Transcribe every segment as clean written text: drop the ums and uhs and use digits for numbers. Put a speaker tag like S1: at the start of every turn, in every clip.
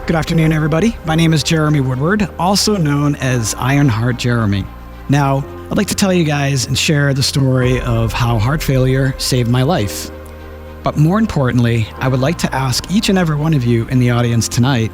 S1: Good afternoon, everybody. My name is Jeremy Woodward, also known as IRONHEART Jeremy. Now, I'd like to tell you guys and share the story of how heart failure saved my life. But more importantly, I would like to ask each and every one of you in the audience tonight,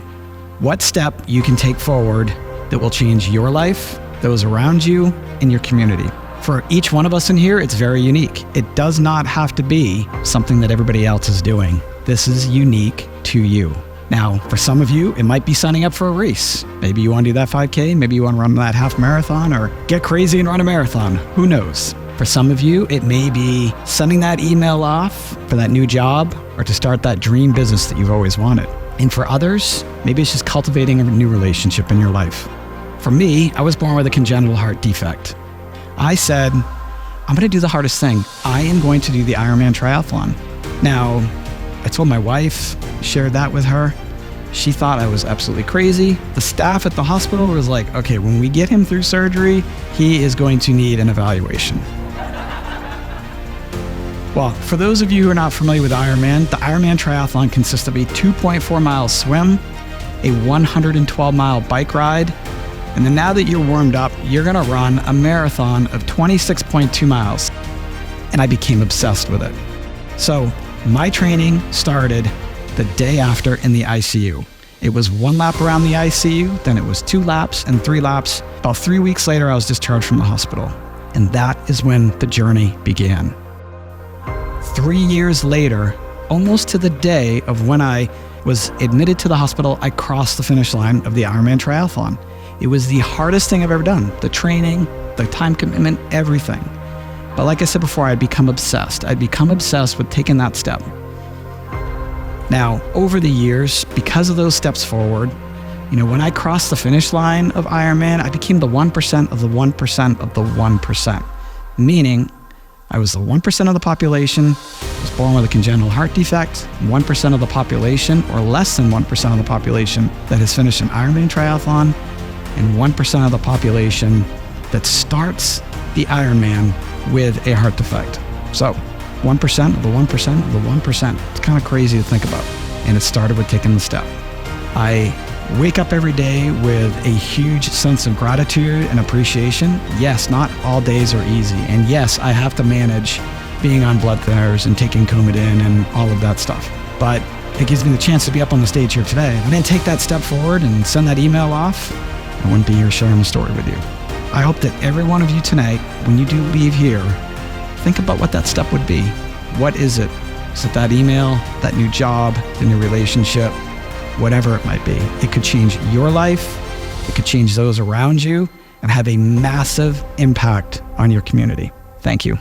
S1: what step you can take forward that will change your life, those around you, and your community. For each one of us in here, it's very unique. It does not have to be something that everybody else is doing. This is unique to you. Now, for some of you, it might be signing up for a race. Maybe you want to do that 5K, maybe you want to run that half marathon or get crazy and run a marathon. Who knows? For some of you, it may be sending that email off for that new job or to start that dream business that you've always wanted. And for others, maybe it's just cultivating a new relationship in your life. For me, I was born with a congenital heart defect. I said, I'm going to do the hardest thing. I am going to do the Ironman triathlon. Now, I told my wife, shared that with her. She thought I was absolutely crazy. The staff at the hospital was like, okay, when we get him through surgery, he is going to need an evaluation. Well, for those of you who are not familiar with Ironman, the Ironman triathlon consists of a 2.4 mile swim, a 112-mile bike ride, and then now that you're warmed up, you're gonna run a marathon of 26.2 miles. And I became obsessed with it. So my training started the day after in the ICU. It was 1 lap around the ICU, then it was 2 laps and 3 laps. About 3 weeks later, I was discharged from the hospital. And that is when the journey began. 3 years later, almost to the day of when I was admitted to the hospital, I crossed the finish line of the Ironman triathlon. It was the hardest thing I've ever done. The training, the time commitment, everything. But like I said before, I'd become obsessed. I'd become obsessed with taking that step. Now, over the years, because of those steps forward, when I crossed the finish line of Ironman, I became the 1% of the 1% of the 1%. Meaning, I was the 1% of the population, was born with a congenital heart defect, 1% of the population, or less than 1% of the population that has finished an Ironman triathlon, and 1% of the population that starts the Ironman with a heart defect. So 1% of the 1% of the 1%. It's kind of crazy to think about. And it started with taking the step. I wake up every day with a huge sense of gratitude and appreciation. Yes, not all days are easy. And yes, I have to manage being on blood thinners and taking Coumadin and all of that stuff. But it gives me the chance to be up on the stage here today. If I didn't take that step forward and send that email off, I wouldn't be here sharing the story with you. I hope that every one of you tonight, when you do leave here, think about what that step would be. What is it? Is it that email, that new job, the new relationship, whatever it might be? It could change your life, it could change those around you, and have a massive impact on your community. Thank you.